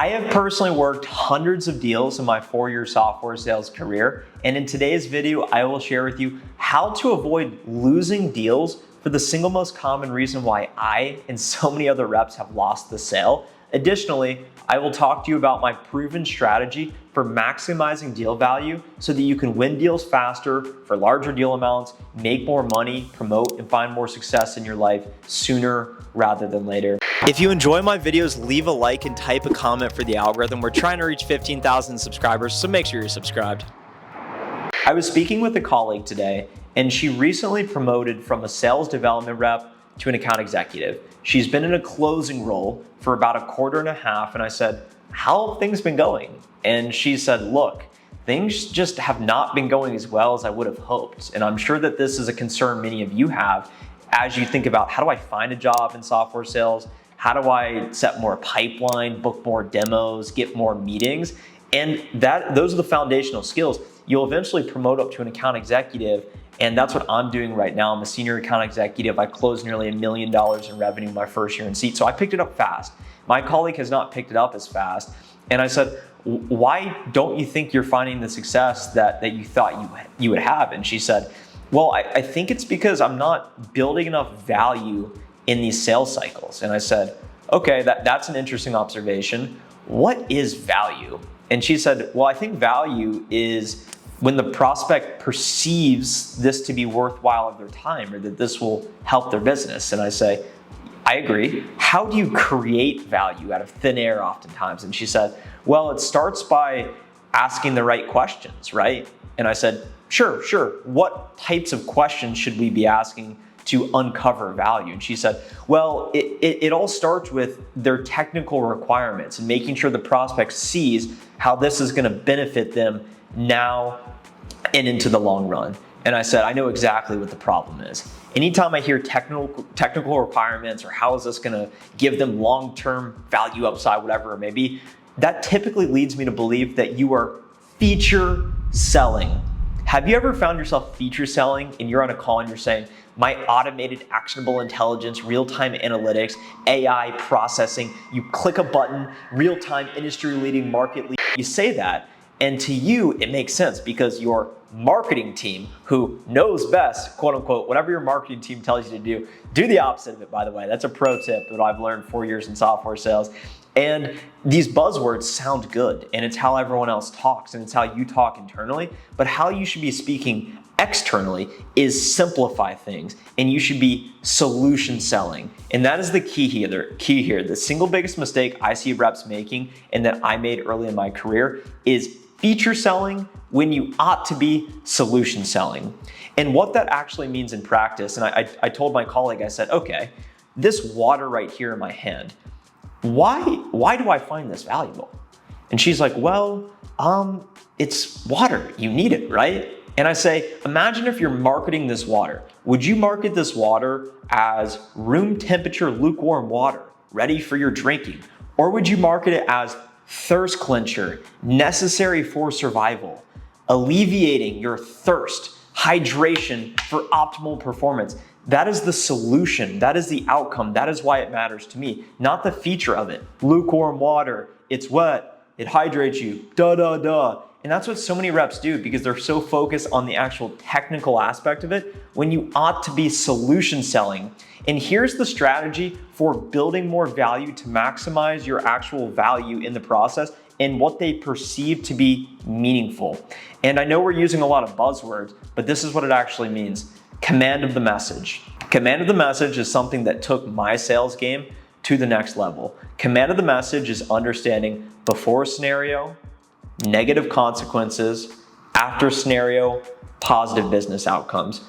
I have personally worked hundreds of deals in my 4-year software sales career, and in today's video, I will share with you how to avoid losing deals for the single most common reason why I and so many other reps have lost the sale. Additionally, I will talk to you about my proven strategy for maximizing deal value so that you can win deals faster for larger deal amounts, make more money, promote, and find more success in your life sooner rather than later. If you enjoy my videos, leave a like and type a comment for the algorithm. We're trying to reach 15,000 subscribers, so make sure you're subscribed. I was speaking with a colleague today, and she recently promoted from a sales development rep to an account executive. She's been in a closing role for about a quarter and a half, and I said, how have things been going? And she said, look, things just have not been going as well as I would have hoped. And I'm sure that this is a concern many of you have as you think about, how do I find a job in software sales? How do I set more pipeline, book more demos, get more meetings? And those are the foundational skills. You'll eventually promote up to an account executive, and that's what I'm doing right now. I'm a senior account executive. I closed nearly $1 million in revenue my first year in seat. So I picked it up fast. My colleague has not picked it up as fast. And I said, why don't you think you're finding the success that you thought you would have? And she said, well, I think it's because I'm not building enough value in these sales cycles. And I said, okay, that's an interesting observation. What is value? And she said, well, I think value is when the prospect perceives this to be worthwhile of their time, or that this will help their business. And I say, I agree. How do you create value out of thin air oftentimes? And she said, well, it starts by asking the right questions, right? And I said, sure. What types of questions should we be asking to uncover value? And she said, well, it all starts with their technical requirements and making sure the prospect sees how this is going to benefit them now and into the long run. And I said, I know exactly what the problem is. Anytime I hear technical requirements, or how is this going to give them long-term value upside, whatever it may be, that typically leads me to believe that you are feature selling. Have you ever found yourself feature selling and you're on a call and you're saying, my automated actionable intelligence, real-time analytics, AI processing, you click a button, real-time industry-leading market lead. You say that, and to you, it makes sense because your marketing team, who knows best, quote unquote, whatever your marketing team tells you to do the opposite of it, by the way. That's a pro tip that I've learned 4 years in software sales. And these buzzwords sound good, and it's how everyone else talks, and it's how you talk internally, but how you should be speaking externally is simplify things, and you should be solution selling. And that is the key here. The single biggest mistake I see reps making, and that I made early in my career, is feature selling when you ought to be solution selling. And what that actually means in practice, and I told my colleague, I said, okay, this water right here in my hand, why do I find this valuable? And she's like, well, it's water. You need it, right? And I say, imagine if you're marketing this water. Would you market this water as room temperature lukewarm water, ready for your drinking? Or would you market it as thirst quencher, necessary for survival, alleviating your thirst, hydration for optimal performance? That is the solution. That is the outcome. That is why it matters to me, not the feature of it. Lukewarm water, it's wet, it hydrates you, And that's what so many reps do, because they're so focused on the actual technical aspect of it when you ought to be solution selling. And here's the strategy for building more value to maximize your actual value in the process and what they perceive to be meaningful. And I know we're using a lot of buzzwords, but this is what it actually means. Command of the message. Command of the message is something that took my sales game to the next level. Command of the message is understanding before scenario, negative consequences, after scenario, positive business outcomes.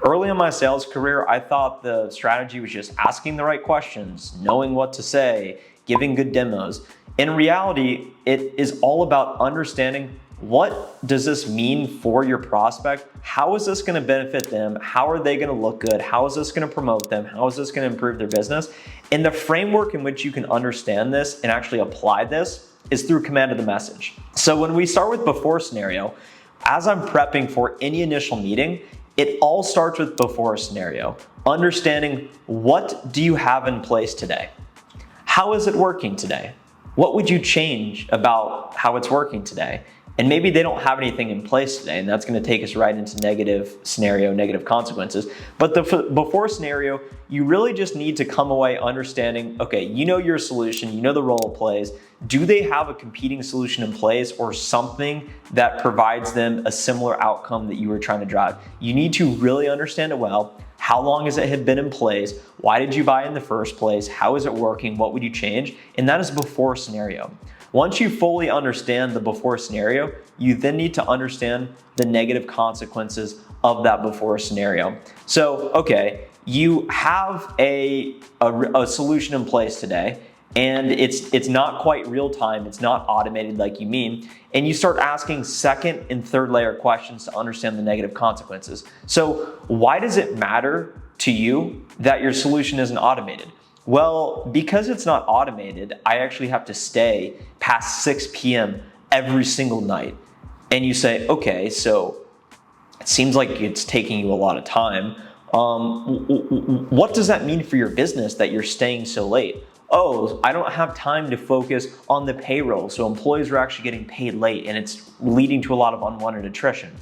Early in my sales career, I thought the strategy was just asking the right questions, knowing what to say, giving good demos. In reality, it is all about understanding, what does this mean for your prospect? How is this going to benefit them? How are they going to look good? How is this going to promote them? How is this going to improve their business? And the framework in which you can understand this and actually apply this is through command of the message. So when we start with before scenario, as I'm prepping for any initial meeting, it all starts with before scenario. Understanding, what do you have in place today? How is it working today? What would you change about how it's working today? And maybe they don't have anything in place today, and that's going to take us right into negative scenario, negative consequences. But the before scenario, you really just need to come away understanding, okay, you know your solution, you know the role it plays. Do they have a competing solution in place or something that provides them a similar outcome that you were trying to drive? You need to really understand it well. How long has it been in place? Why did you buy it in the first place? How is it working? What would you change? And that is before scenario. Once you fully understand the before scenario, you then need to understand the negative consequences of that before scenario. So, okay, you have a solution in place today, and it's not quite real time, it's not automated like you mean, and you start asking second and third layer questions to understand the negative consequences. So why does it matter to you that your solution isn't automated? Well, because it's not automated, I actually have to stay past 6 p.m. every single night. And you say, okay, so it seems like it's taking you a lot of time. What does that mean for your business that you're staying so late? Oh, I don't have time to focus on the payroll, so employees are actually getting paid late and it's leading to a lot of unwanted attrition.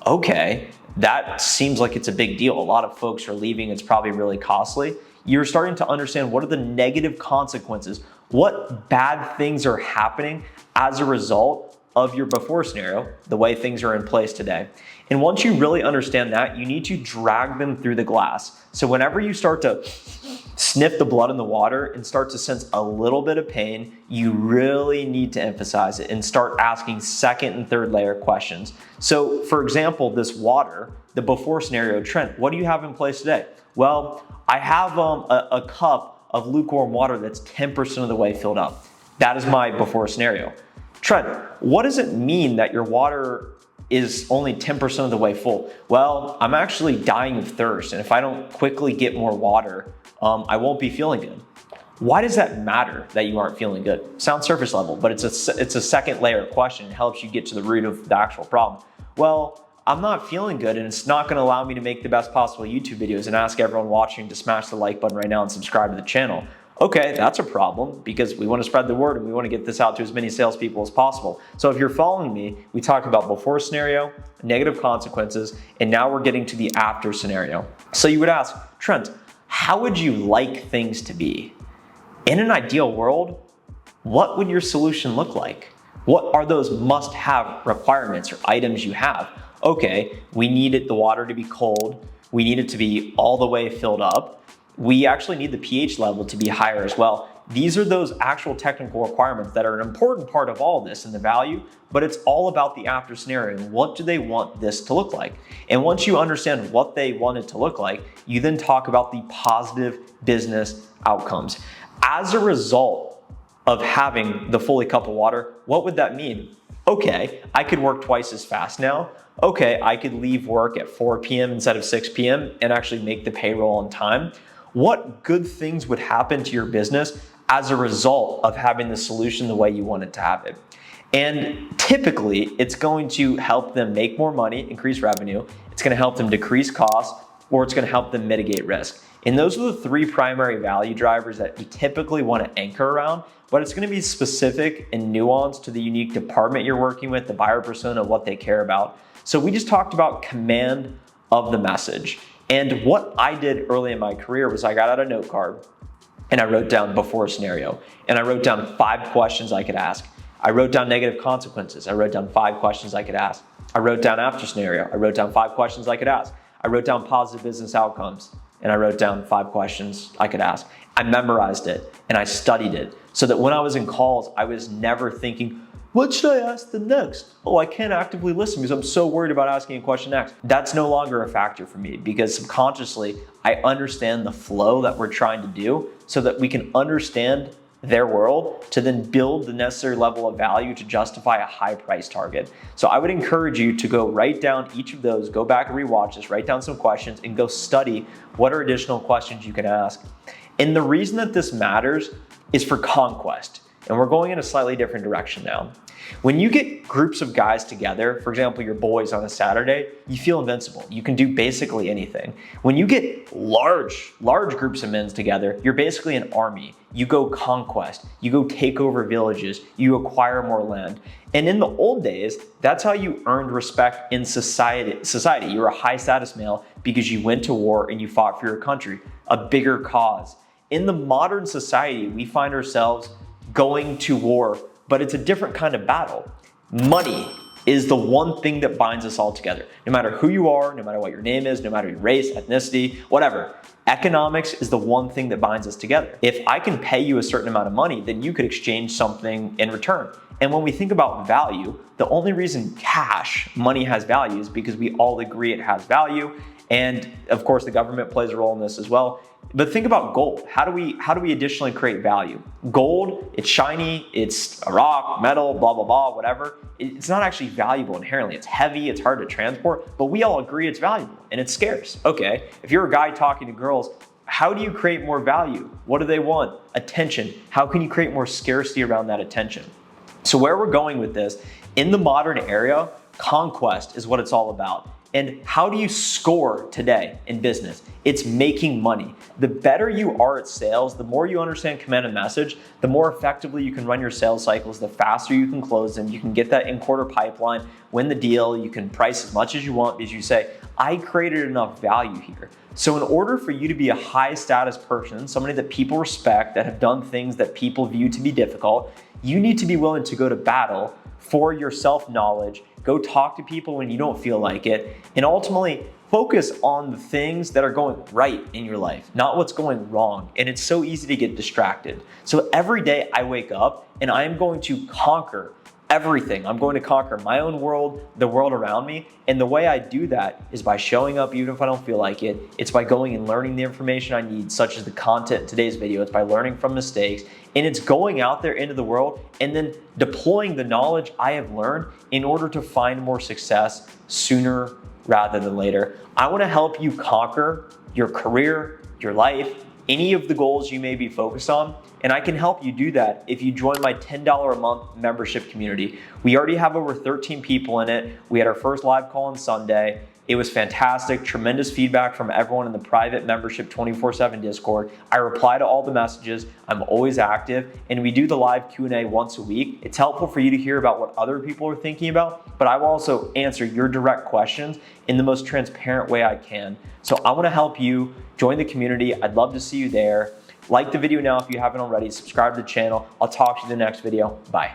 Okay, that seems like it's a big deal. A lot of folks are leaving, it's probably really costly. You're starting to understand what are the negative consequences, what bad things are happening as a result of your before scenario, the way things are in place today. And once you really understand that, you need to drag them through the glass. So whenever you start to sniff the blood in the water and start to sense a little bit of pain, you really need to emphasize it and start asking second and third layer questions. So for example, this water, the before scenario, Trent, what do you have in place today? Well, I have a cup of lukewarm water that's 10% of the way filled up. That is my before scenario. Trent, what does it mean that your water is only 10% of the way full? Well, I'm actually dying of thirst, and if I don't quickly get more water, I won't be feeling good. Why does that matter that you aren't feeling good? Sounds surface level, but it's a second layer question. It helps you get to the root of the actual problem. Well, I'm not feeling good, and it's not going to allow me to make the best possible YouTube videos and ask everyone watching to smash the like button right now and subscribe to the channel. Okay, that's a problem because we want to spread the word and we want to get this out to as many salespeople as possible. So if you're following me, we talked about before scenario, negative consequences, and now we're getting to the after scenario. So you would ask, Trent, how would you like things to be? In an ideal world, what would your solution look like? What are those must-have requirements or items you have? Okay, we needed the water to be cold. We need it to be all the way filled up. We actually need the pH level to be higher as well. These are those actual technical requirements that are an important part of all this and the value, but it's all about the after scenario and what do they want this to look like. And once you understand what they want it to look like, you then talk about the positive business outcomes. As a result of having the fully cup of water, what would that mean? Okay, I could work twice as fast now. Okay, I could leave work at 4 p.m. instead of 6 p.m. and actually make the payroll on time. What good things would happen to your business as a result of having the solution the way you wanted to have it? And typically, it's going to help them make more money, increase revenue. It's going to help them decrease costs, or it's going to help them mitigate risk. And those are the three primary value drivers that you typically want to anchor around, but it's going to be specific and nuanced to the unique department you're working with, the buyer persona, what they care about. So we just talked about command of the message. And what I did early in my career was I got out a note card and I wrote down before scenario, and I wrote down 5 questions I could ask. I wrote down negative consequences. I wrote down 5 questions I could ask. I wrote down after scenario. I wrote down 5 questions I could ask. I wrote down positive business outcomes, and I wrote down 5 questions I could ask. I memorized it and I studied it so that when I was in calls, I was never thinking, what should I ask the next? Oh, I can't actively listen because I'm so worried about asking a question next. That's no longer a factor for me because subconsciously, I understand the flow that we're trying to do so that we can understand their world to then build the necessary level of value to justify a high price target. So I would encourage you to go write down each of those, go back and rewatch this, write down some questions and go study what are additional questions you can ask. And the reason that this matters is for conquest. and we're going in a slightly different direction now. When you get groups of guys together, for example, your boys on a Saturday, you feel invincible. You can do basically anything. When you get large groups of men together, you're basically an army. You go conquest, you go take over villages, you acquire more land. And in the old days, that's how you earned respect in society. You were a high status male because you went to war and you fought for your country, a bigger cause. In the modern society, we find ourselves going to war, but it's a different kind of battle. Money is the one thing that binds us all together. No matter who you are, no matter what your name is, no matter your race, ethnicity, whatever. Economics is the one thing that binds us together. If I can pay you a certain amount of money, then you could exchange something in return. And when we think about value, the only reason money has value is because we all agree it has value. And of course, the government plays a role in this as well. But think about gold. How do we additionally create value? Gold, it's shiny, it's a rock, metal, blah, blah, blah, whatever. It's not actually valuable inherently. It's heavy, it's hard to transport, but we all agree it's valuable and it's scarce. Okay, if you're a guy talking to girls, how do you create more value? What do they want? Attention. How can you create more scarcity around that attention? So where we're going with this, in the modern era, conquest is what it's all about. And how do you score today in business? It's making money. The better you are at sales, the more you understand command and message, the more effectively you can run your sales cycles, the faster you can close them. You can get that in-quarter pipeline, win the deal. You can price as much as you want because you say, I created enough value here. So in order for you to be a high status person, somebody that people respect, that have done things that people view to be difficult, you need to be willing to go to battle for your self-knowledge, go talk to people when you don't feel like it, and ultimately focus on the things that are going right in your life, not what's going wrong. And it's so easy to get distracted. So every day I wake up and I am going to conquer everything. I'm going to conquer my own world, the world around me. And the way I do that is by showing up even if I don't feel like it. It's by going and learning the information I need, such as the content in today's video. It's by learning from mistakes. And it's going out there into the world and then deploying the knowledge I have learned in order to find more success sooner rather than later. I want to help you conquer your career, your life, any of the goals you may be focused on. And I can help you do that if you join my $10 a month membership community. We already have over 13 people in it. We had our first live call on Sunday. It was fantastic, tremendous feedback from everyone in the private membership 24/7 Discord. I reply to all the messages. I'm always active, and we do the live Q&A once a week. It's helpful for you to hear about what other people are thinking about, but I will also answer your direct questions in the most transparent way I can. So I wanna help you join the community. I'd love to see you there. Like the video now if you haven't already. Subscribe to the channel. I'll talk to you in the next video. Bye.